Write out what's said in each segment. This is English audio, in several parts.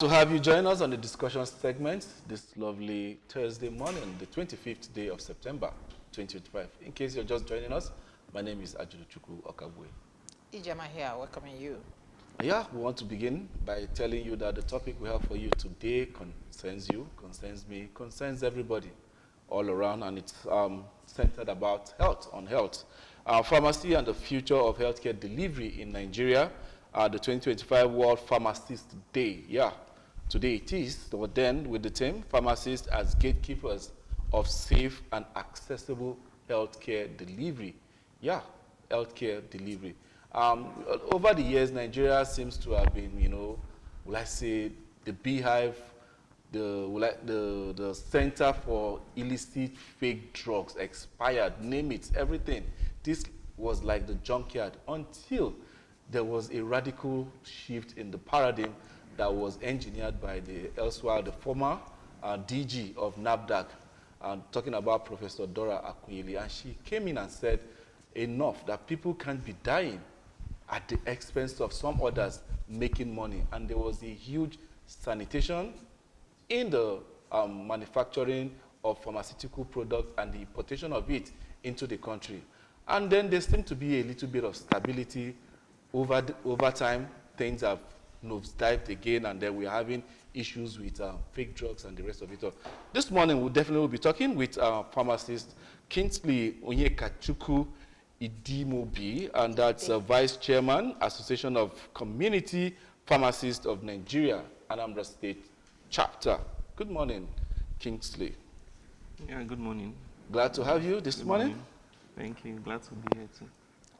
To have you join us on the discussion segment this lovely Thursday morning, the 25th day of September 2025. In case you're just joining us, my name is Ajuruchukwu Okabwe. Ijama here, welcoming you. Yeah, we want to begin by telling you that the topic we have for you today concerns you, concerns me, concerns everybody all around, and it's centered about health, on health. Pharmacy and the future of healthcare delivery in Nigeria, the 2025 World Pharmacist Day. Yeah, today it is, but then with the theme, pharmacists as gatekeepers of safe and accessible healthcare delivery. Yeah, healthcare delivery. Over the years, Nigeria seems to have been, will I say, the beehive, the center for illicit fake drugs, expired, name it, everything. This was like the junkyard until there was a radical shift in the paradigm that was engineered by the former DG of NAFDAC, talking about Professor Dora Akunyili, and she came in and said, enough, that people can't be dying at the expense of some others making money. And there was a huge sanitation in the manufacturing of pharmaceutical products and the importation of it into the country. And then there seemed to be a little bit of stability over time. Things have nosedived again, and then we're having issues with fake drugs and the rest of it all. This morning, we'll definitely be talking with pharmacist Kingsley Onyekachuku Idimobi, and that's Vice Chairman, Association of Community Pharmacists of Nigeria, Anambra State Chapter. Good morning, Kingsley. Yeah, good morning. Glad to have you this morning. Thank you. Glad to be here too.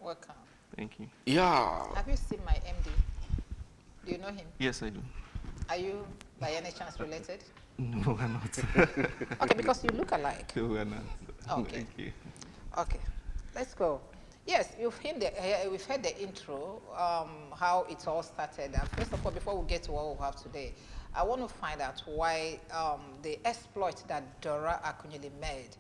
Welcome. Thank you. Yeah. Have you seen my MD? Do you know him? Yes, I do. Are you, by any chance, related? No, we're not. Okay, because you look alike. No, we're not. Okay. Thank you. Okay, let's go. Yes, we've heard the intro, how it all started. And first of all, before we get to what we have today, I want to find out why the exploit that Dora Akunyili made,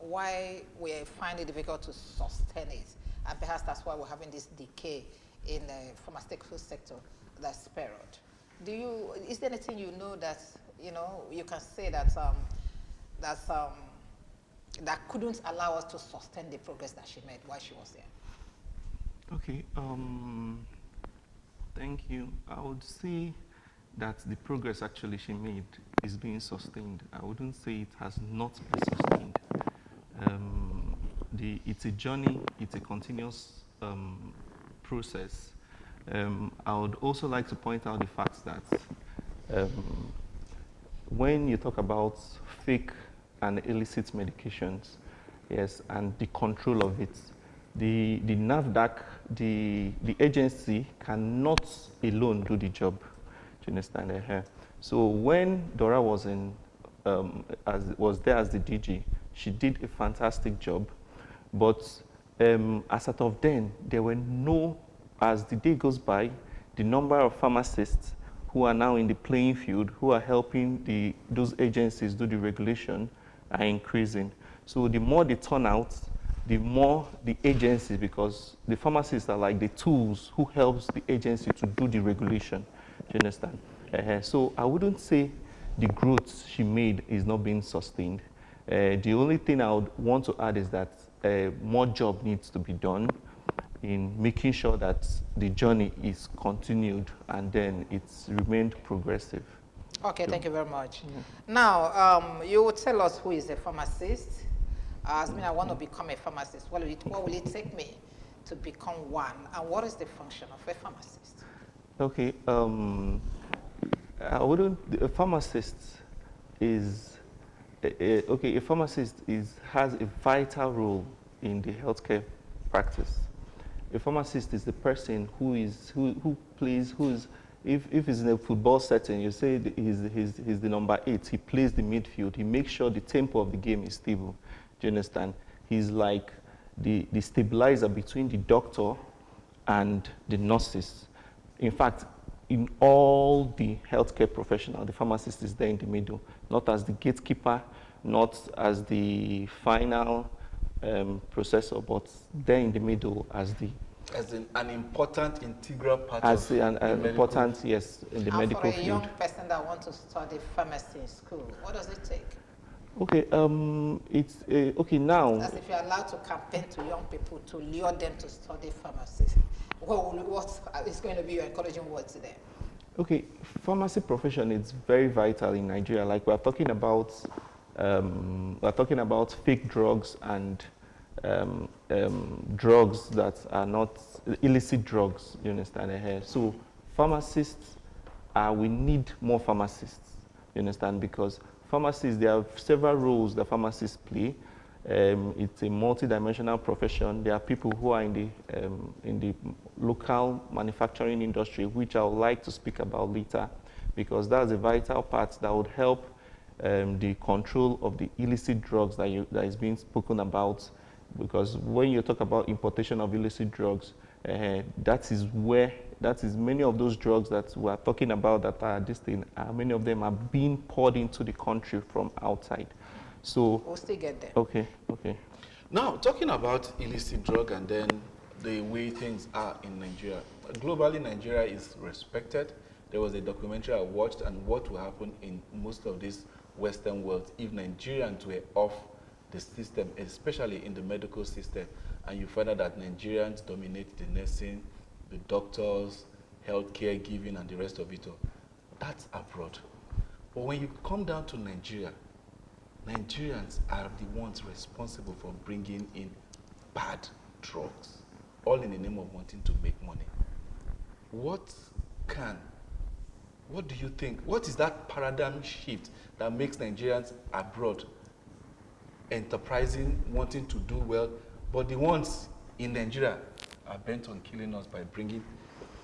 why we find it difficult to sustain it. And perhaps that's why we're having this decay in the pharmaceutical sector that's spurred. Is there anything you know that, you can say that that couldn't allow us to sustain the progress that she made while she was there? Okay. Thank you. I would say that the progress actually she made is being sustained. I wouldn't say it has not been sustained. It's a journey. It's a continuous process. I would also like to point out the fact that when you talk about fake and illicit medications, yes, and the control of it, the NAFDAC, the agency cannot alone do the job. Do you understand? So when Dora was was there as the DG, she did a fantastic job. But as of then, there were no. As the day goes by, the number of pharmacists who are now in the playing field, who are helping those agencies do the regulation, are increasing. So the more they turn out, the more the agencies, because the pharmacists are like the tools who helps the agency to do the regulation. Do you understand? So I wouldn't say the growth she made is not being sustained. The only thing I would want to add is that more job needs to be done in making sure that the journey is continued and then it's remained progressive. Okay, thank you very much. Now, you will tell us who is a pharmacist. As I want to become a pharmacist. What will it take me to become one? And what is the function of a pharmacist? Okay, a pharmacist is, a pharmacist has a vital role in the healthcare practice. A pharmacist is the person who plays, if it's in a football setting, you say he's the number 8. He plays the midfield. He makes sure the tempo of the game is stable. Do you understand? He's like the stabilizer between the doctor and the nurses. In fact, in all the healthcare professional, the pharmacist is there in the middle, not as the gatekeeper, not as the final processor, but there in the middle as the As an important integral part as of an the medical important, yes, in the And medical for a field. young person that wants to study pharmacy in school, what does it take? Okay, it's okay now. As if you're allowed to campaign to young people to lure them to study pharmacy. What is going to be your encouraging word to them? Okay, pharmacy profession is very vital in Nigeria. Like we're talking about fake drugs and drugs that are not illicit drugs. You understand? So pharmacists, we need more pharmacists. You understand? Because pharmacists, there are several roles that pharmacists play. It's a multi-dimensional profession. There are people who are in the local manufacturing industry, which I would like to speak about later, because that's a vital part that would help the control of the illicit drugs that is being spoken about. Because when you talk about importation of illicit drugs, that is many of those drugs that we are talking about that are this thing, many of them are being poured into the country from outside. So We'll still get there. okay. Now, talking about illicit drug and then the way things are in Nigeria. Globally, Nigeria is respected. There was a documentary I watched, and what will happen in most of this Western world if Nigerians were off the system, especially in the medical system, and you find out that Nigerians dominate the nursing, the doctors, healthcare giving, and the rest of it all. That's abroad. But when you come down to Nigeria, Nigerians are the ones responsible for bringing in bad drugs, all in the name of wanting to make money. What do you think? What is that paradigm shift that makes Nigerians abroad enterprising, wanting to do well, but the ones in Nigeria are bent on killing us by bringing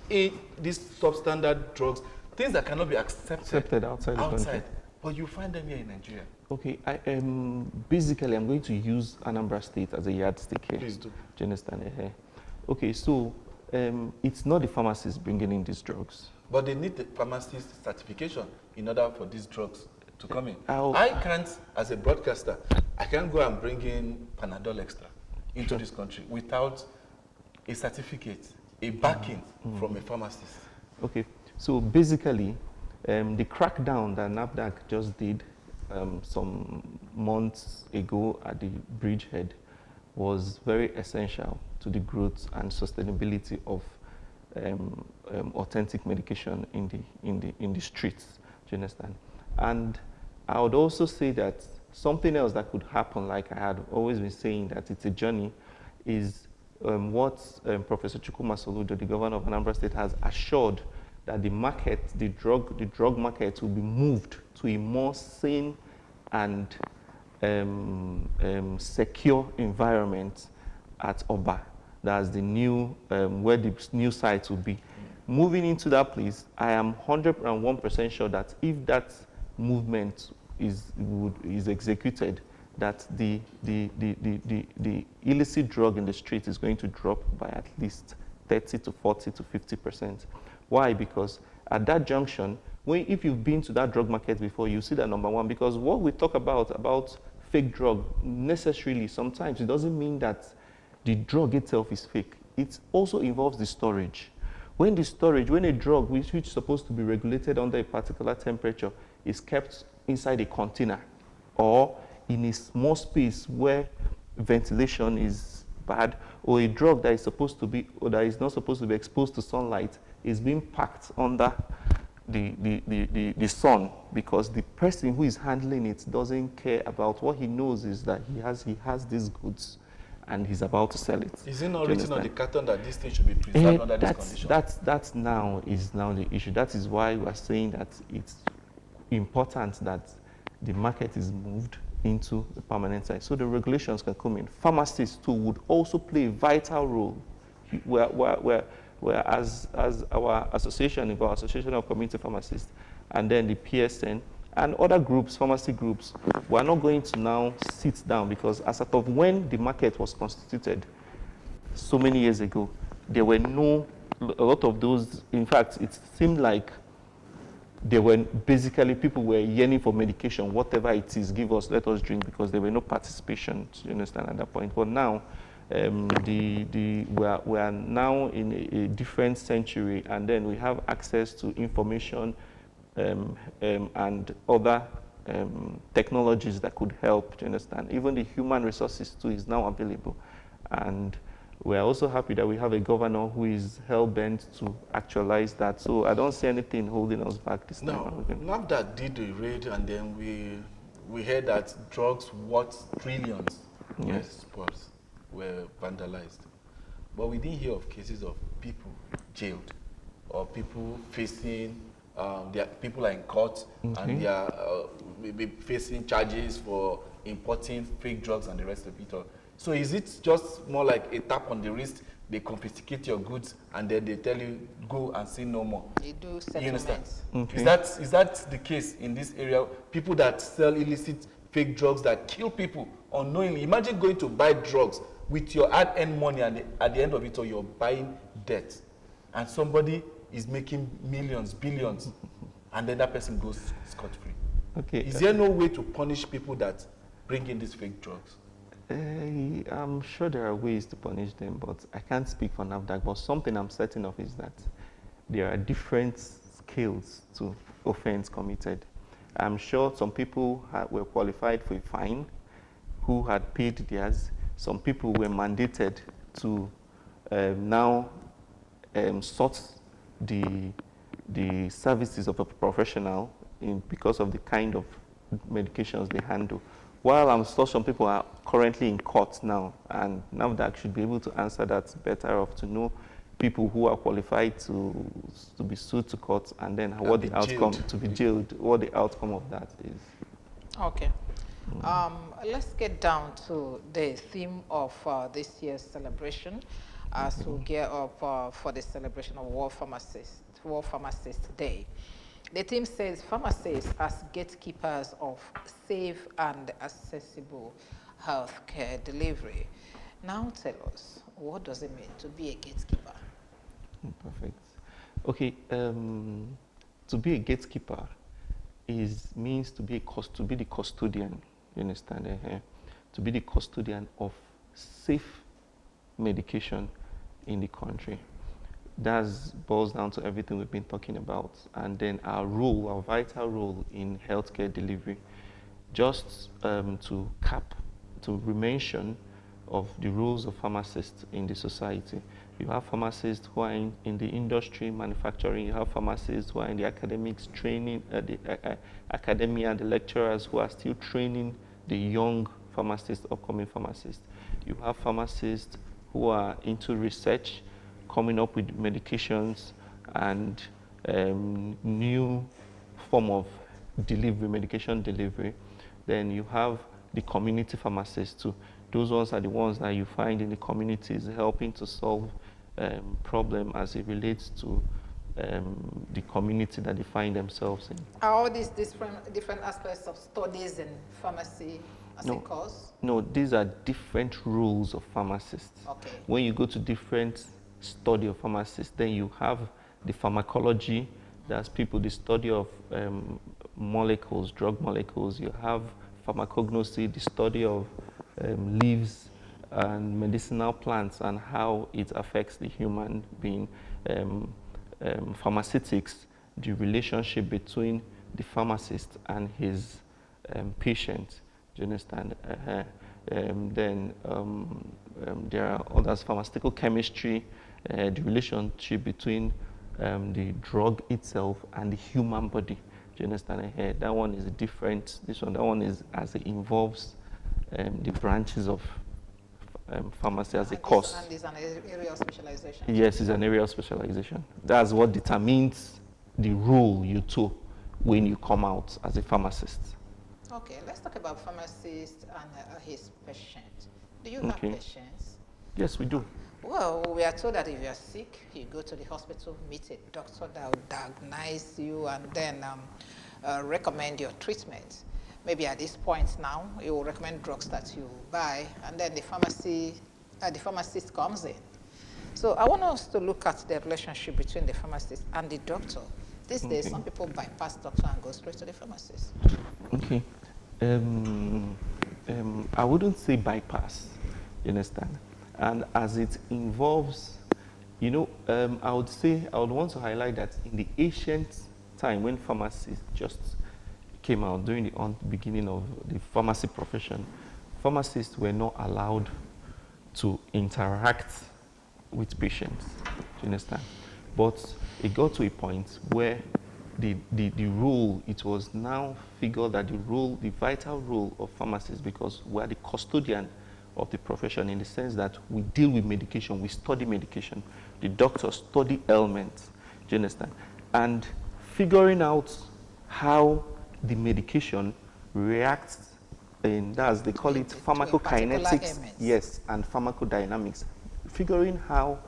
in these substandard drugs, things that cannot be accepted outside the country. But you find them here in Nigeria. Okay, basically I'm going to use Anambra State as a yardstick here. Please do. Do you understand? Okay, so it's not the pharmacists bringing in these drugs. But they need the pharmacist certification in order for these drugs to come in. I'll- I can't, as a broadcaster, I can't go and bring in Panadol Extra into this country without a certificate, a backing from a pharmacist. Okay, so basically, the crackdown that NAFDAC just did some months ago at the bridgehead was very essential to the growth and sustainability of authentic medication in the streets. Do you understand? And I would also say that something else that could happen, like I had always been saying, that it's a journey, is what Professor Chukwuma Soludo, the governor of Anambra State, has assured that the market, the drug market, will be moved to a more sane and secure environment at Oba. That's the new where the new site will be. Moving into that place, I am 101% sure that if that movement is executed, that the illicit drug in the street is going to drop by at least 30 to 40 to 50%. Why? Because at that junction, if you've been to that drug market before, you see that, number one, because what we talk about fake drug, necessarily, sometimes it doesn't mean that the drug itself is fake. It also involves the storage. When a drug which is supposed to be regulated under a particular temperature is kept inside a container or in a small space where ventilation is bad, or a drug that is supposed to be, or that is not supposed to be exposed to sunlight is being packed under the sun, because the person who is handling it doesn't care about what he knows is that he has these goods and he's about to sell it. Is it not written on the carton that this thing should be preserved under this condition? That's now the issue. That is why we are saying that it's important that the market is moved into the permanent site, so the regulations can come in. Pharmacists too would also play a vital role, where as our association, our Association of Community Pharmacists, and then the PSN and other groups, pharmacy groups, we are not going to now sit down, because as of when the market was constituted so many years ago, there were a lot of those. In fact, it seemed like people were yearning for medication, whatever it is, give us, let us drink, because there were no participation, you understand, at that point. But now, We are now in a different century, and then we have access to information and other technologies that could help, do you understand? Even the human resources too is now available. And we're also happy that we have a governor who is hell-bent to actualize that. So I don't see anything holding us back this time. No, NAFDAC did a raid, and then we heard that drugs worth trillions, Yes. were vandalized. But we didn't hear of cases of people jailed or people facing, people are in court and they are maybe facing charges for importing fake drugs and the rest of it all. So is it just more like a tap on the wrist, they confiscate your goods and then they tell you go and see no more? They do You understand? settlements. Okay. Is that the case in this area? People that sell illicit fake drugs that kill people unknowingly. Imagine going to buy drugs with your hard-earned money, and at the end of it all, you're buying debt, and somebody is making millions, billions, and then that person goes scot-free. Okay. Is there no way to punish people that bring in these fake drugs? I'm sure there are ways to punish them, but I can't speak for NAFDAC. But something I'm certain of is that there are different scales to offense committed. I'm sure some people were qualified for a fine who had paid theirs. Some people were mandated to now sort the services of a professional because of the kind of medications they handle. While I'm sure some people are currently in court now, and NAFDAC should be able to answer that better off, to know people who are qualified to be sued to court, and then what the outcome, to be jailed, what the outcome of that is. Okay. Let's get down to the theme of this year's celebration as we gear up for the celebration of World Pharmacist Day. The theme says pharmacists as gatekeepers of safe and accessible healthcare delivery. Now tell us, what does it mean to be a gatekeeper? Perfect. Okay, to be a gatekeeper means to be the custodian. You understand? To be the custodian of safe medication in the country. That boils down to everything we've been talking about, and then our vital role in healthcare delivery. Just to mention of the roles of pharmacists in the society. You have pharmacists who are in the industry, manufacturing. You have pharmacists who are in the academics, training, the academia, the lecturers who are still training the young pharmacists, upcoming pharmacists. You have pharmacists who are into research, coming up with medications and new form of delivery, medication delivery. Then you have the community pharmacists too. Those ones are the ones that you find in the communities, helping to solve problem as it relates to the community that they find themselves in. Are all these different aspects of studies in pharmacy as a course? No, these are different roles of pharmacists. Okay. When you go to different study of pharmacists, then you have the pharmacology, that's the study of molecules, drug molecules. You have pharmacognosy, the study of leaves and medicinal plants and how it affects the human being. Pharmaceutics, the relationship between the pharmacist and his patient. Do you understand? Then there are others, pharmaceutical chemistry, the relationship between the drug itself and the human body. Do you understand? That one is different. That one is as it involves the branches of pharmacy as a course. And is an area of specialization? Yes, it's an area of specialization. That's what determines the role you took when you come out as a pharmacist. Okay, let's talk about pharmacist and his patient. Do you have patients? Yes, we do. Well, we are told that if you are sick, you go to the hospital, meet a doctor that will diagnose you and then recommend your treatment. Maybe at this point now, he will recommend drugs that you buy, and then the pharmacist comes in. So I want us to look at the relationship between the pharmacist and the doctor. These days, some people bypass doctor and go straight to the pharmacist. Okay. I wouldn't say bypass, you understand? And as it involves, I would want to highlight that in the ancient time when pharmacy just came out during the beginning of the pharmacy profession, pharmacists were not allowed to interact with patients. Do you understand? But it got to a point where the role, it was now figured that the vital role of pharmacists, because we are the custodian of the profession in the sense that we deal with medication, we study medication. The doctors study ailments, do you understand? And figuring out how the medication reacts they call it pharmacokinetics, yes, and pharmacodynamics. Figuring how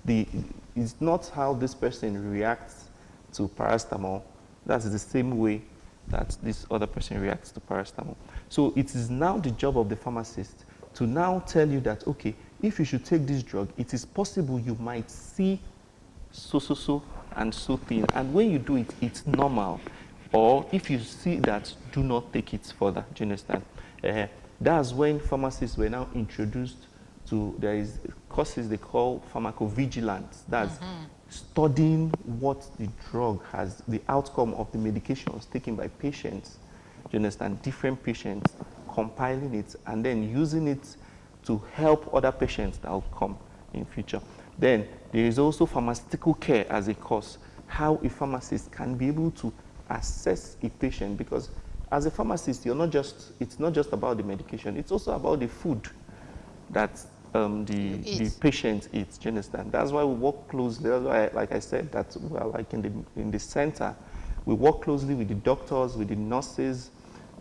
it's not how this person reacts to paracetamol, that's the same way that this other person reacts to paracetamol. So it is now the job of the pharmacist to now tell you that, okay, if you should take this drug, it is possible you might see so and so thing. And when you do it, it's normal. Or if you see that, do not take it further. Do you understand? That's when pharmacists were now introduced to, there is courses they call pharmacovigilance. That's studying what the drug has, the outcome of the medications taken by patients. Do you understand? Different patients, compiling it, and then using it to help other patients that will come in future. Then there is also pharmaceutical care as a course, how a pharmacist can be able to assess a patient, because as a pharmacist, it's not just about the medication, it's also about the food that the patient eats. Do you understand? That's why we work closely. That's why, like I said, that we're like in the center, we work closely with the doctors, with the nurses,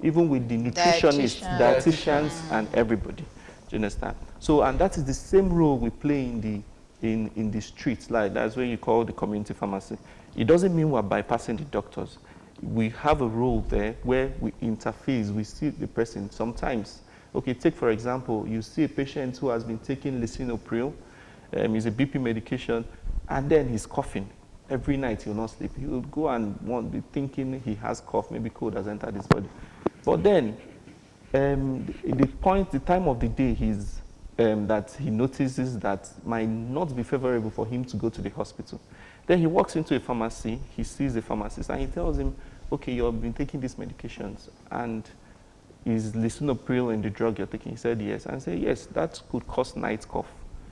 even with the nutritionists, dietitians, and everybody. Do you understand? So, and that is the same role we play in the streets. Like that's what you call the community pharmacy. It doesn't mean we're bypassing the doctors. We have a role there where we interface. We see the person sometimes. Okay, take for example, you see a patient who has been taking lisinopril, it's a BP medication, and then he's coughing. Every night he'll not sleep. He'll go and be thinking he has cough, maybe cold has entered his body. But then, the time of the day that he notices that might not be favorable for him to go to the hospital. Then he walks into a pharmacy, he sees the pharmacist, and he tells him, okay, you've been taking these medications, and is lisinopril in the drug you're taking? He said yes. And I said, yes, that could cause night cough.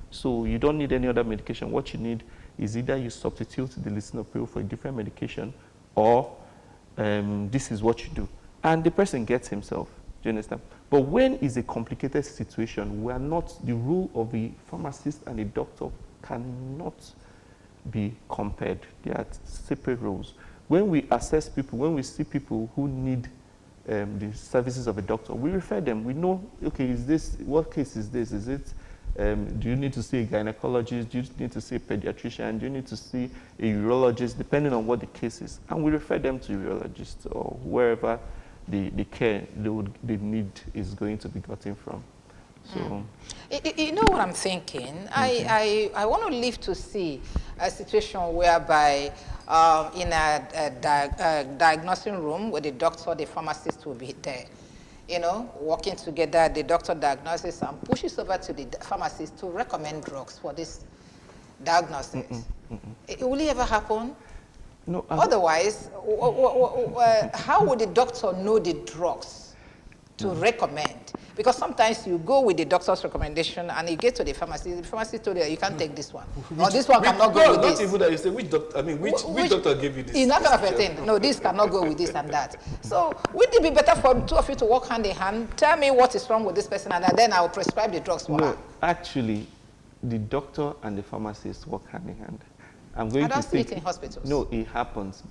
So you don't need any other medication. What you need is either you substitute the lisinopril for a different medication, or this is what you do. And the person gets himself. Do you understand? But when it's a complicated situation, we are not, the role of the pharmacist and the doctor cannot be compared. They are separate roles. When we assess people, when we see people who need the services of a doctor, we refer them. We know, okay, what case is this? Is it, do you need to see a gynecologist? Do you need to see a pediatrician? Do you need to see a urologist? Depending on what the case is. And we refer them to a urologist or wherever the care they need is going to be gotten from. So, you know what I'm thinking? I want to live to see a situation whereby in a diagnosing room where the doctor, the pharmacist will be there, working together, the doctor diagnoses and pushes over to the pharmacist to recommend drugs for this diagnosis. Will it ever happen? No. Otherwise, how would the doctor know the drugs to recommend? Because sometimes you go with the doctor's recommendation and you get to the pharmacist told you, you can't take this one. Or this one cannot go with this. Not even that, you say, which doctor gave you this? It's not kind of a thing. No, this cannot go with this and that. So would it be better for two of you to work hand in hand? Tell me what is wrong with this person and then I'll prescribe the drugs for her. No, actually, the doctor and the pharmacist work hand in hand. I don't see it in hospitals. No, it happens.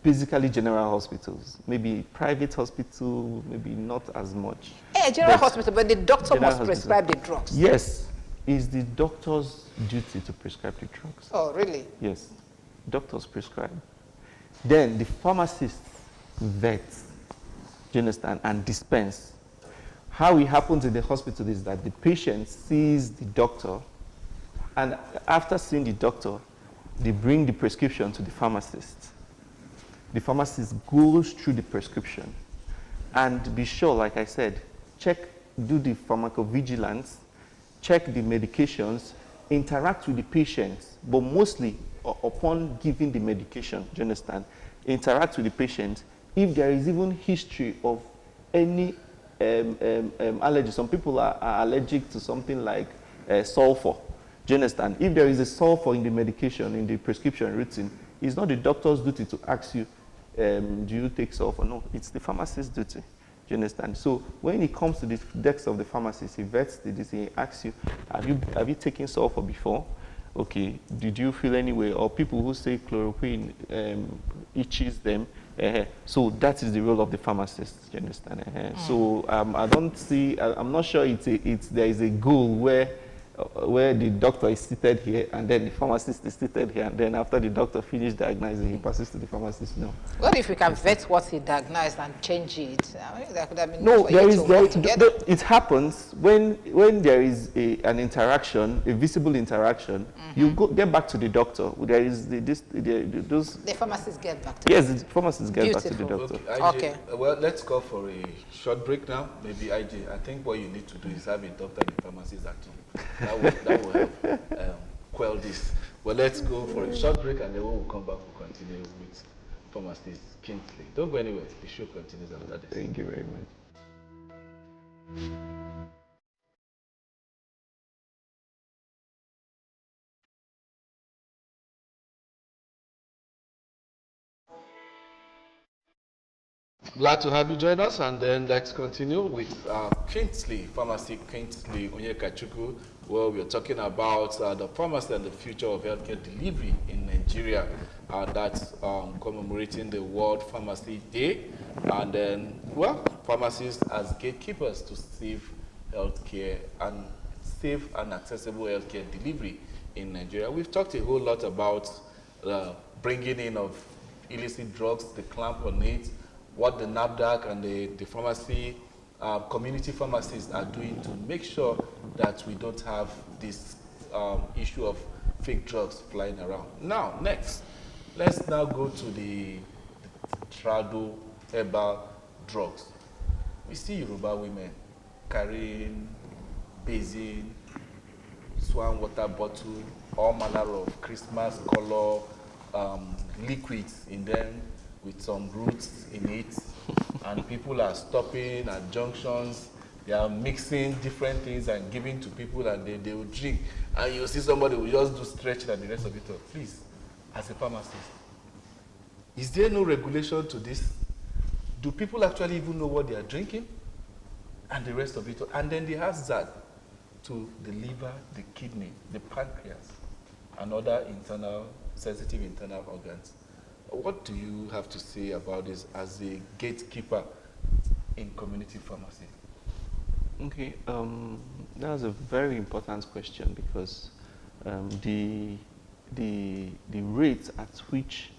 Basically, general hospitals. Maybe private hospital, maybe not as much. General hospital, but the doctor must prescribe the drugs. Yes. It's the doctor's duty to prescribe the drugs. Oh, really? Yes. Doctors prescribe. Then the pharmacist vets, do you understand, and dispense. How it happens in the hospital is that the patient sees the doctor, and after seeing the doctor, they bring the prescription to the pharmacist. The pharmacist goes through the prescription and be sure, like I said, do the pharmacovigilance, check the medications, interact with the patients, but mostly upon giving the medication, do you understand? Interact with the patient. If there is even history of any allergy, some people are allergic to something like sulfur, do you understand? If there is a sulfur in the medication, in the prescription written, it's not the doctor's duty to ask you, do you take sulfur? No, it's the pharmacist's duty. Do you understand? So when it comes to the desk of the pharmacist, he vets the disease, he asks you, have you taken sulfur before? Okay, did you feel any way? Or people who say chloroquine itches them. So that is the role of the pharmacist, do you understand? So I don't see, I'm not sure there is a goal where the doctor is seated here and then the pharmacist is seated here, and then after the doctor finishes diagnosing, he passes to the pharmacist. No. What if we can vet what he diagnosed and change it? I mean, that could have been No, for you to work together. it happens when there is an interaction, a visible interaction. You get back to the doctor. There is those. The pharmacist get back to Yes, the pharmacist get back to the Beautiful. doctor. Okay, well, let's go for a short break now. Maybe IJ, I think what you need to do is have a doctor and a pharmacist at home. That will help quell this. Well, let's go for a short break, and then when we come back, we'll continue with pharmacist Kingsley. Don't go anywhere. The show continues after this. Thank you very much. Glad to have you join us, and then let's continue with Kingsley, Pharmacy Kingsley Onyekachuku, where we're talking about the pharmacy and the future of healthcare delivery in Nigeria. That's commemorating the World Pharmacy Day, and then, well, pharmacists as gatekeepers to save healthcare and safe and accessible healthcare delivery in Nigeria. We've talked a whole lot about the bringing in of illicit drugs, the clamp on it, what the NAFDAC and the pharmacy, community pharmacists are doing to make sure that we don't have this issue of fake drugs flying around. Now, next, let's now go to the trado herbal drugs. We see Yoruba women carrying basin, swan water bottle, all manner of Christmas color liquids in them, with some roots in it, and people are stopping at junctions. They are mixing different things and giving to people, and they will drink. And you see somebody will just do stretching and the rest of it all. Please, as a pharmacist, is there no regulation to this? Do people actually even know what they are drinking? And the rest of it all. And then the hazard to the liver, the kidney, the pancreas, and other sensitive internal organs. What do you have to say about this as a gatekeeper in community pharmacy? Okay, that's a very important question, because the rate at which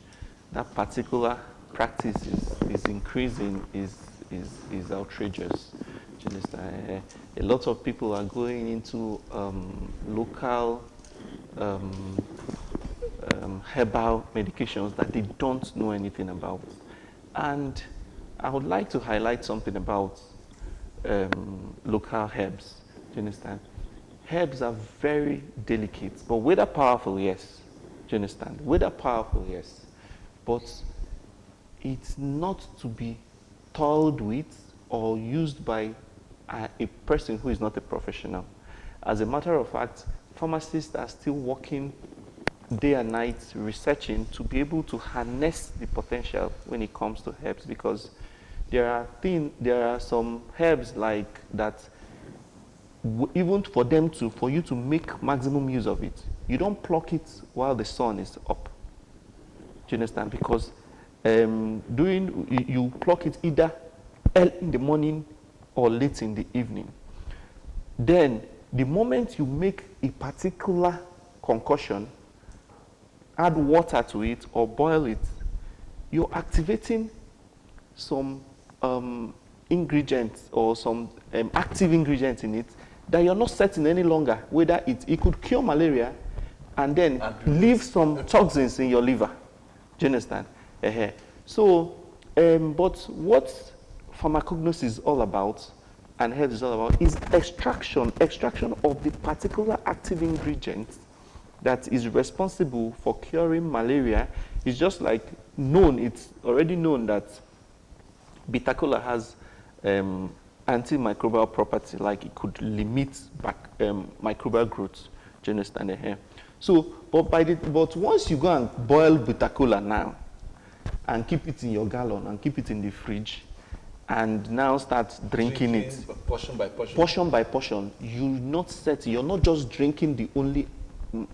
that particular practice is increasing is outrageous. Do you understand? A lot of people are going into local herbal medications that they don't know anything about. And I would like to highlight something about local herbs. Do you understand? Herbs are very delicate, but whether powerful, yes. Do you understand? Whether powerful, yes. But it's not to be toiled with or used by a person who is not a professional. As a matter of fact, pharmacists are still working day and night researching to be able to harness the potential when it comes to herbs, because there are some herbs like that, even for you to make maximum use of it, you don't pluck it while the sun is up. Do you understand? Because you pluck it either early in the morning or late in the evening. Then the moment you make a particular concoction, add water to it or boil it, you're activating some ingredients or some active ingredients in it that you're not certain any longer whether it could cure malaria and then leave some toxins in your liver. Do you understand? So, but what pharmacognosy is all about and health is all about is extraction of the particular active ingredient that is responsible for curing malaria. It's just like it's already known that bitter kola has antimicrobial property, like it could limit microbial growth. Do you understand it here? So, but once you go and boil bitter kola now, and keep it in your gallon and keep it in the fridge, and now start drinking it portion by portion. Portion by portion, you're not just drinking the only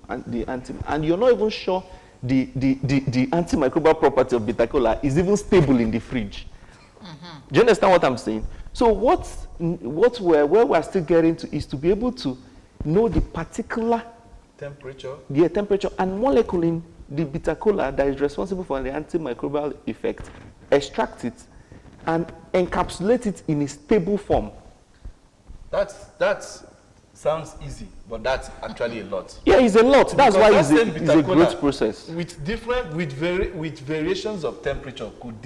and you're not even sure the antimicrobial property of bitter kola is even stable in the fridge. Do you understand what I'm saying? So where we're still getting to is to be able to know the particular temperature and molecule in the bitter kola that is responsible for the antimicrobial effect, extract it and encapsulate it in a stable form. That sounds easy, but that's actually a lot. Yeah, it's a lot. That's why it's a great process. With variations of temperature could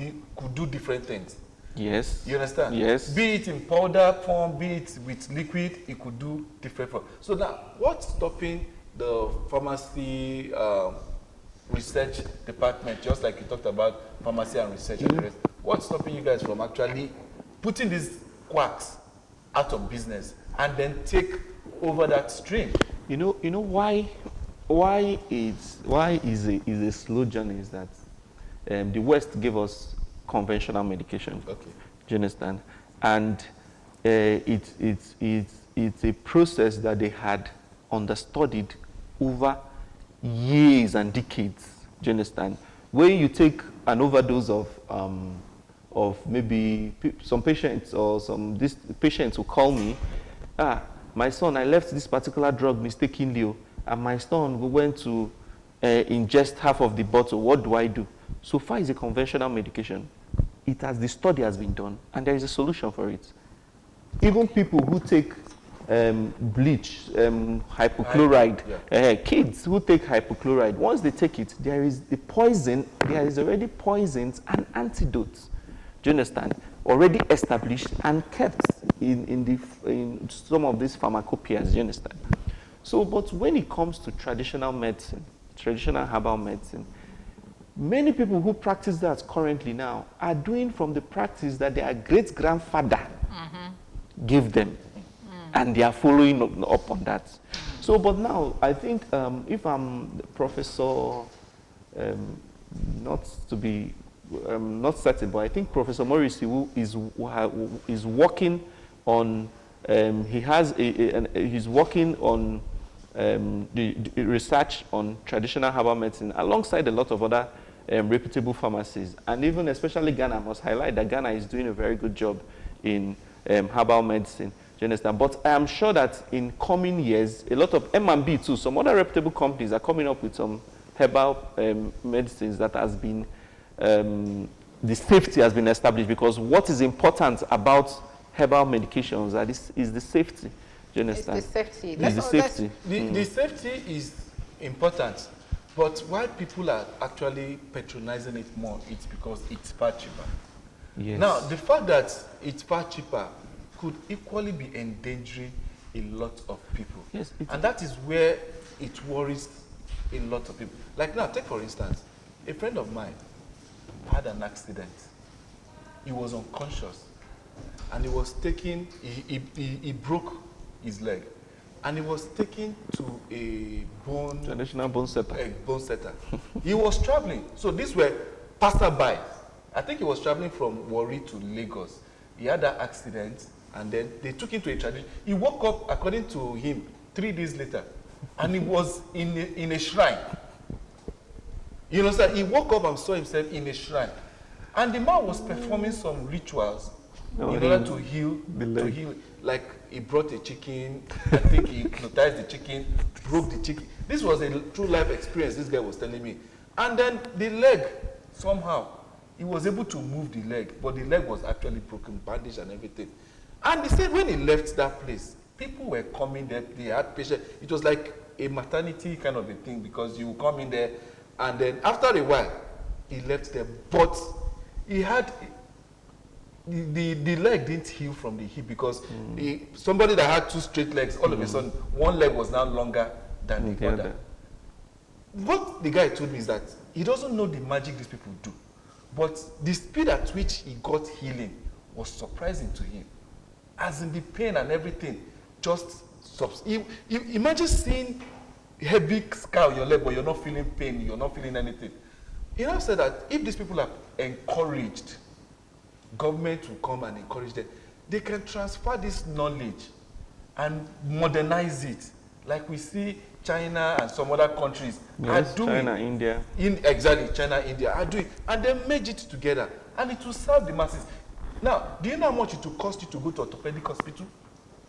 do different things. Yes. You understand? Yes. Be it in powder form, be it with liquid, it could do different form. So now, what's stopping the pharmacy research department, just like you talked about pharmacy and research and the rest, what's stopping you guys from actually putting these quacks out of business and then take over that stream? You know why is a slow journey is that the West gave us conventional medication. Okay. Do you understand? And it's a process that they had understudied over years and decades. Do you understand? When you take an overdose of maybe some patients or these patients will call me, my son, I left this particular drug mistakenly, and my son went to ingest half of the bottle. What do I do? So far, it's a conventional medication. The study has been done, and there is a solution for it. Even people who take bleach, hypochloride, kids who take hypochloride, once they take it, there is already poisons and antidotes. Do you understand? Already established and kept in some of these pharmacopoeias. Do you understand? So, but when it comes to traditional medicine, traditional herbal medicine, many people who practice that currently now are doing from the practice that their great-grandfather gave them. And they are following up on that. So, but now, I think if I'm Professor, not certain, but I think Professor Morris is working on, he's working on the research on traditional herbal medicine alongside a lot of other reputable pharmacies. And even especially Ghana, I must highlight that Ghana is doing a very good job in herbal medicine. Do you understand? But I am sure that in coming years, a lot of M&B too, some other reputable companies are coming up with some herbal medicines that has been, the safety has been established, because what is important about herbal medications is the safety. Do you understand? It's the safety. The safety. The safety is important, but why people are actually patronizing it more, it's because it's far cheaper. Yes. Now, the fact that it's far cheaper could equally be endangering a lot of people. Yes, and that is where it worries a lot of people. Like now, take for instance, a friend of mine had an accident. He was unconscious, and he was taken, he broke his leg, and he was taken to a traditional bone setter. He was traveling. So these were passerby. I think he was traveling from Warri to Lagos. He had that accident, and then they took him to a tradition. He woke up, according to him, 3 days later, and he was in a shrine. You know, sir, he woke up and saw himself in a shrine. And the man was performing some rituals in order to heal. Like, he brought a chicken, I think he hypnotized the chicken, broke the chicken. This was a true life experience this guy was telling me. And then the leg, somehow, he was able to move the leg, but the leg was actually broken, bandaged and everything. And he said when he left that place, people were coming there, they had patients. It was like a maternity kind of a thing, because you come in there, and then after a while, he left there. But he had the leg didn't heal from the hip because somebody that had 2 straight legs, all of a sudden, one leg was now longer than the other. What the guy told me is that he doesn't know the magic these people do, but the speed at which he got healing was surprising to him. As in the pain and everything, just imagine seeing heavy scar on your leg, but you're not feeling pain, you're not feeling anything. He now said that if these people are encouraged, government will come and encourage them, they can transfer this knowledge and modernize it, like we see China and some other countries are doing. China, India. Exactly, China, India are doing, and they merge it together, and it will serve the masses. Now, do you know how much it will cost you to go to orthopedic hospital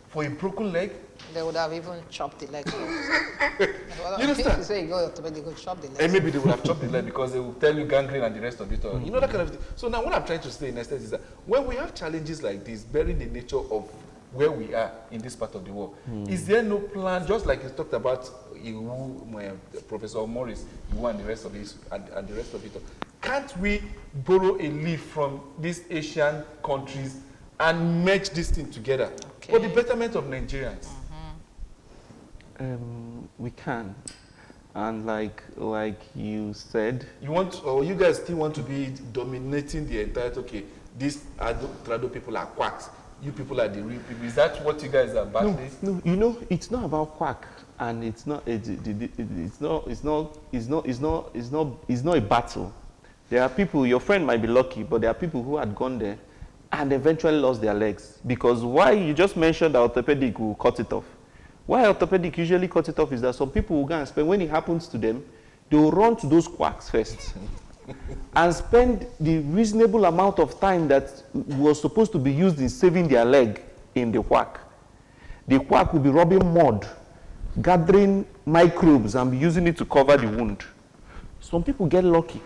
for a broken leg? They would have even chopped the leg. You understand? You say you go to orthopedic, go chop the leg. And maybe they would have chopped the leg because they will tell you gangrene and the rest of it all. You know, that kind of thing. So now what I'm trying to say in essence is that when we have challenges like this, bearing the nature of where we are in this part of the world, is there no plan, just like you talked about Professor Morris, and the rest of it, and the rest of it all, can't we borrow a leaf from these Asian countries and merge this thing together for the betterment of Nigerians? We can, and like you said, you want, or you guys still want to be dominating the entire? Okay, these Trado people are quacks. You people are the real people. Is that what you guys are battling? No, you know, it's not about quack, and it's not a battle. There are people. Your friend might be lucky, but there are people who had gone there and eventually lost their legs because why you just mentioned that orthopedic will cut it off. Why orthopedic usually cut it off is that some people will go and spend, when it happens to them, they will run to those quacks first and spend the reasonable amount of time that was supposed to be used in saving their leg in the quack. The quack will be rubbing mud, gathering microbes and be using it to cover the wound. Some people get lucky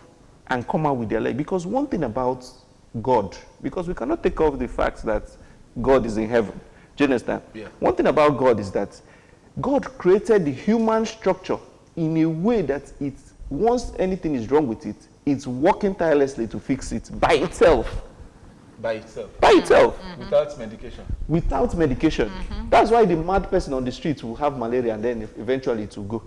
and come out with their leg because one thing about God, because we cannot take off the fact that God is in heaven. Do you understand? Yeah. One thing about God is that God created the human structure in a way that once anything is wrong with it, it's working tirelessly to fix it by itself. By itself? By itself. Without medication? Without medication. That's why the mad person on the street will have malaria and then eventually it will go.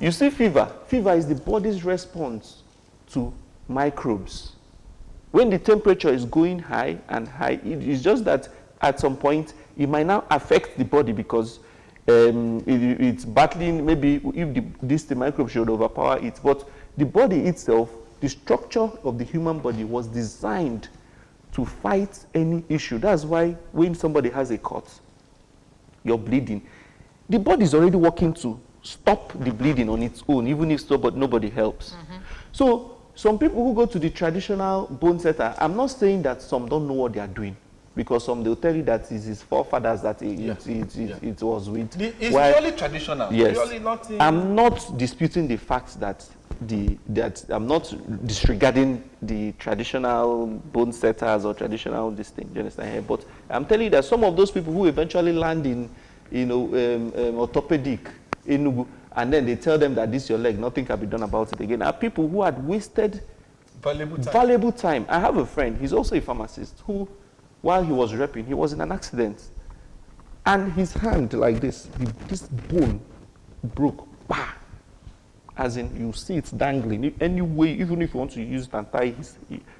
You see fever. Fever is the body's response to microbes. When the temperature is going high and high, it's just that at some point it might now affect the body because it's battling, maybe if the microbe should overpower it, but the body itself, the structure of the human body was designed to fight any issue. That's why when somebody has a cut, you're bleeding, the body is already working to stop the bleeding on its own, even if nobody helps. So some people who go to the traditional bone setter, I'm not saying that some don't know what they are doing, because some they'll tell you that it's his forefathers that it was with. It's purely traditional. Yes. Purely not I'm not disputing the fact that I'm not disregarding the traditional bone setters or traditional this thing. Do you understand here? But I'm telling you that some of those people who eventually land in, orthopedic in Enugu, and then they tell them that this is your leg, nothing can be done about it again, are people who had wasted valuable time. I have a friend, he's also a pharmacist, who, while he was repping, he was in an accident. And his hand, like this bone broke. Bah! As in, you see it's dangling. Anyway, even if you want to use it and tie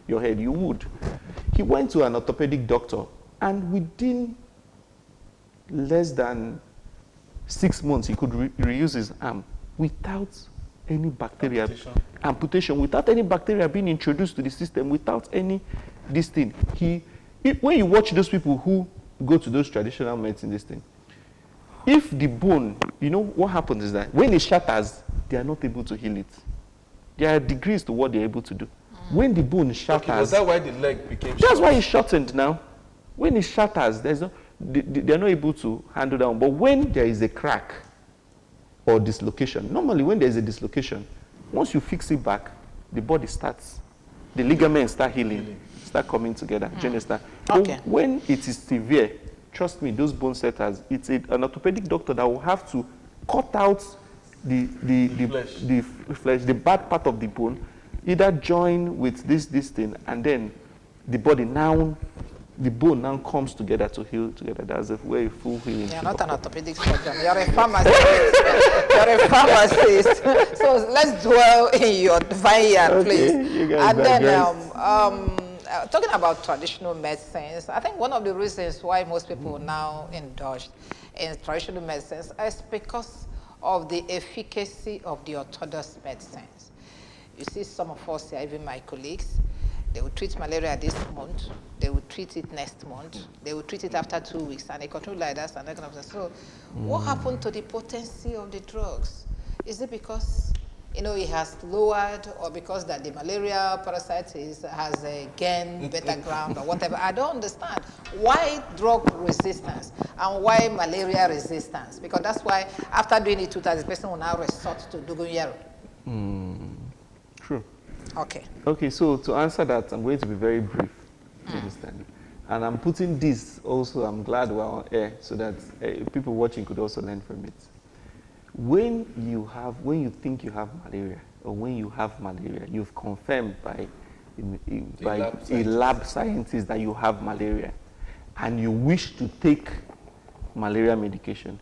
your head, you would. He went to an orthopedic doctor, and within less than 6 months, he could reuse his arm without any bacteria. Amputation. Without any bacteria being introduced to the system, without any this thing. When you watch those people who go to those traditional medicine, this thing, if the bone, what happens is that when it shatters, they are not able to heal it. There are degrees to what they're able to do. When the bone shatters... Okay, was that why the leg became short? That's why it's shortened now. When it shatters, they're not able to handle that one. But when there is a crack or dislocation, normally when there is a dislocation, once you fix it back, the body starts, the ligaments start healing, start coming together. Do you understand? Okay. But when it is severe, trust me, those bone setters, it's an orthopedic doctor that will have to cut out the flesh, the bad part of the bone, either join with this thing, and then the body now, the bone now comes together to heal together. That's a very full healing. You're not an orthopedic surgeon. You're a pharmacist. You're a pharmacist. So let's dwell in your vineyard, please. You guys And then, digress. talking about traditional medicines, I think one of the reasons why most people now indulge in traditional medicines is because of the efficacy of the orthodox medicines. You see, some of us here, even my colleagues, they will treat malaria this month, they will treat it next month, they will treat it after 2 weeks, and they continue like that. And that kind of stuff. So, what happened to the potency of the drugs? Is it because, you know, it has lowered, or because that the malaria parasite has gained better ground, or whatever? I don't understand. Why drug resistance and why malaria resistance? Because that's why after doing it 2 times, the person will now resort to dogoyaro. True. Okay. Okay, so to answer that, I'm going to be very brief. You understand? And I'm putting this also, I'm glad we're on air, so that people watching could also learn from it. When you think you have malaria, or when you have malaria, you've confirmed by a lab scientist that you have malaria, and you wish to take malaria medication.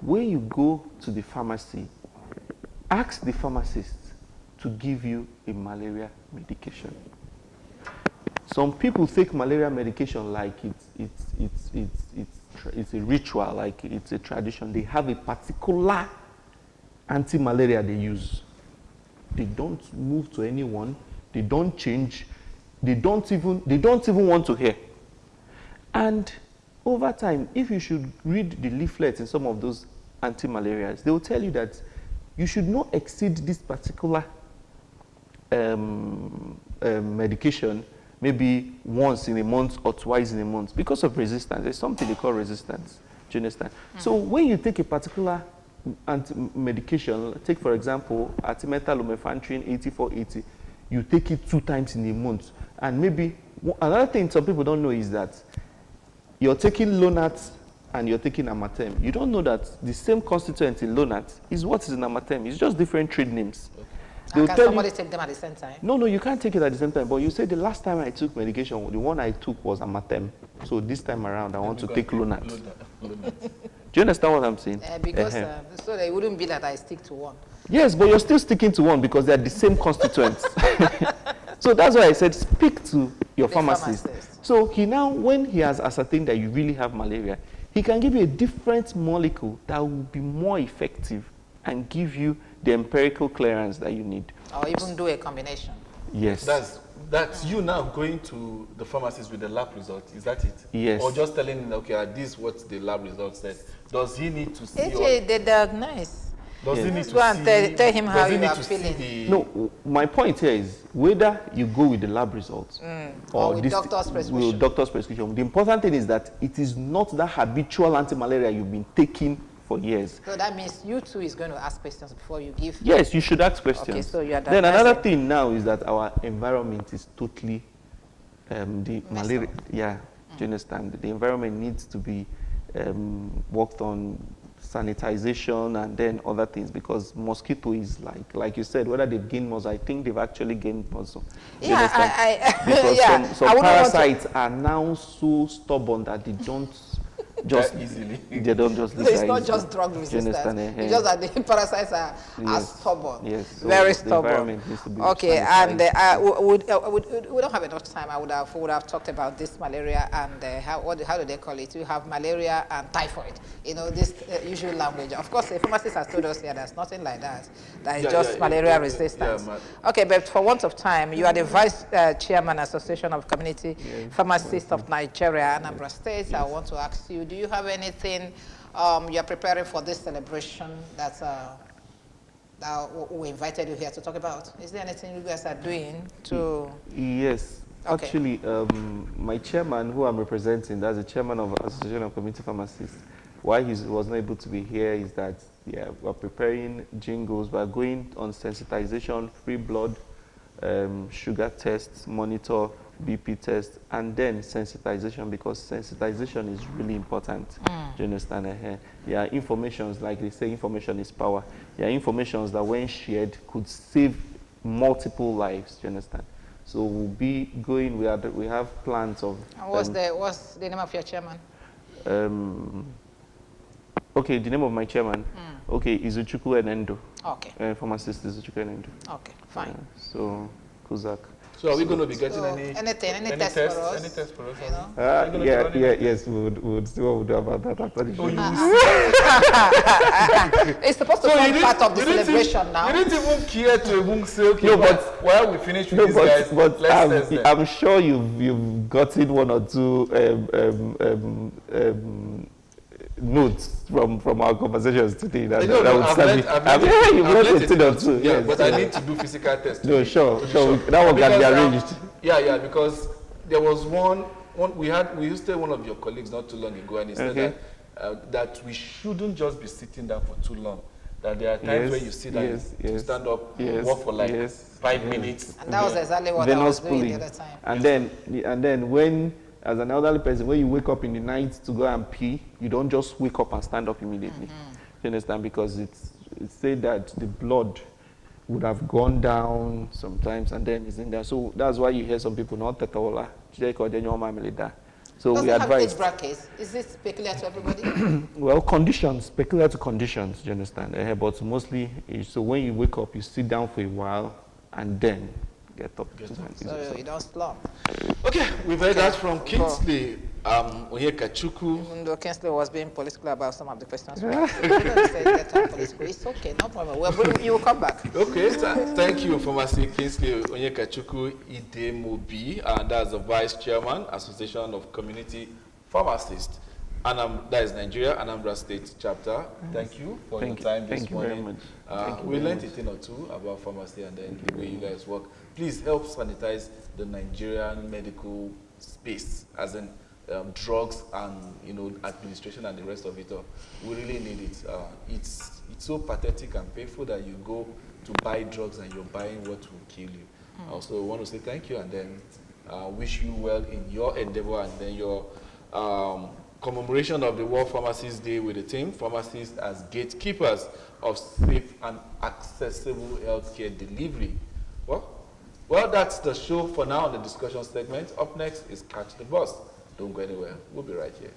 When you go to the pharmacy, ask the pharmacist to give you a malaria medication. Some people take malaria medication like it's a ritual, like it's a tradition. They have a particular anti-malaria they use. They don't move to anyone. They don't change. They don't even want to hear. And over time, if you should read the leaflets in some of those anti-malarias, they will tell you that you should not exceed this particular medication maybe once in a month or twice in a month because of resistance. There's something they call resistance. Do you understand? So when you take a particular medication, take for example artemether lumefantrine 8480, you take it 2 times in a month. And maybe another thing some people don't know is that you're taking Lonart and you're taking Amatem. You don't know that the same constituent in Lonart is what is in Amatem. It's just different trade names. Can somebody take them at the same time? No, you can't take it at the same time. But you say the last time I took medication, the one I took was Amatem. So this time around, I want to take Lonart. Do you understand what I'm saying? Because so it wouldn't be that I stick to one. Yes, but you're still sticking to one because they're the same constituents. So that's why I said speak to your pharmacist. So when he has ascertained that you really have malaria, he can give you a different molecule that will be more effective and give you the empirical clearance that you need. Or even do a combination. Yes. That's you now going to the pharmacist with the lab result. Is that it? Yes. Or just telling him, okay, this is what the lab result said. Does he need to see? They diagnose. Does he need to go and see? tell him how does he you need are to feeling. see the, No, my point here is whether you go with the lab results or with doctor's prescription. With doctor's prescription. The important thing is that it is not that habitual anti-malaria you've been taking for years. So that means you too is going to ask questions before you give. Yes, you should ask questions. Okay, so you are then another thing now is that our environment is totally the malaria. Yeah, do you understand? The environment needs to be worked on, sanitization and then other things, because mosquito is like you said, whether they've gained muscle, I think they've actually gained muscle. Yeah, because some parasites are now so stubborn that they don't just easily. They don't just live. So it's not just drug resistance. It's just that the parasites are stubborn. Yes. So very the stubborn. environment needs to be Okay, sanitized. and we don't have enough time. We would have talked about this malaria and how do they call it? You have malaria and typhoid. You know, this usual language. Of course, the pharmacist has told us here there's nothing like that. That is just malaria resistance. Okay, but for want of time, you are the vice chairman, Association of Community Pharmacists of Nigeria, Anambra State. Yes. I want to ask you, do you have anything you are preparing for this celebration that we invited you here to talk about? Is there anything you guys are doing to? Yes. Okay. Actually, my chairman, who I'm representing, that's the chairman of Association of Community Pharmacists, why he was not able to be here is that we're preparing jingles. We're going on sensitization, free blood, sugar tests, monitor, BP test, and then sensitization, because sensitization is really important. Do you understand? Yeah, informations, like they say, information is power. Yeah, informations that when shared could save multiple lives. Do you understand? So we'll be going. We have plans of. And what's the name of your chairman? Okay, the name of my chairman. Okay, Izuchukwu Enendo. Okay. Pharmacist Izuchukwu Enendo. Okay, fine. So Kuzak. So are we going to be getting Any test for us? Any test for us? You know? Yes, we would see what we'll do about that after the show. It's supposed to be part of the celebration now. You didn't even care to even say, okay, No, but while we finish with these guys, but let's test them. I'm sure you've gotten one or two notes from our conversations today that would serve you. You've learned a thing or two. Yeah, Yes, but I need to do physical tests. No, sure. That one can be arranged. Yeah, because there was one we used to one of your colleagues not too long ago, and he said that we shouldn't just be sitting down for too long. That there are times when you sit down, you stand up, walk for like 5 minutes. And that was exactly what I was doing the other time. And then when, as an elderly person, when you wake up in the night to go and pee, you don't just wake up and stand up immediately. You understand? Because it's said that the blood would have gone down sometimes and then it's in there. So that's why you hear some people not tetola. So we advise. Age brackets? Is this peculiar to everybody? Well, conditions, peculiar to conditions, you understand? But mostly, so when you wake up, you sit down for a while and then get up. So you don't slump. Okay, we've heard that from Kingsley Onyekachukwu. Even though Kingsley was being political about some of the questions, we don't say that I'm political. It's okay, no problem. You will come back. Okay, thank you, Pharmacy Kingsley Onyekachukwu Idemobi, and that's the Vice Chairman, Association of Community Pharmacists. That is Nigeria, Anambra State Chapter. Thank you for your time this morning. We learned a thing or two about pharmacy and then the way you guys work. Please help sanitize the Nigerian medical space, as in drugs and administration and the rest of it all. We really need it. It's so pathetic and painful that you go to buy drugs and you're buying what will kill you. I also want to say thank you and then wish you well in your endeavor and then your commemoration of the World Pharmacists Day with the team, pharmacists as gatekeepers of safe and accessible healthcare delivery. Well, that's the show for now on the discussion segment. Up next is Catch the Bus. Don't go anywhere. We'll be right here.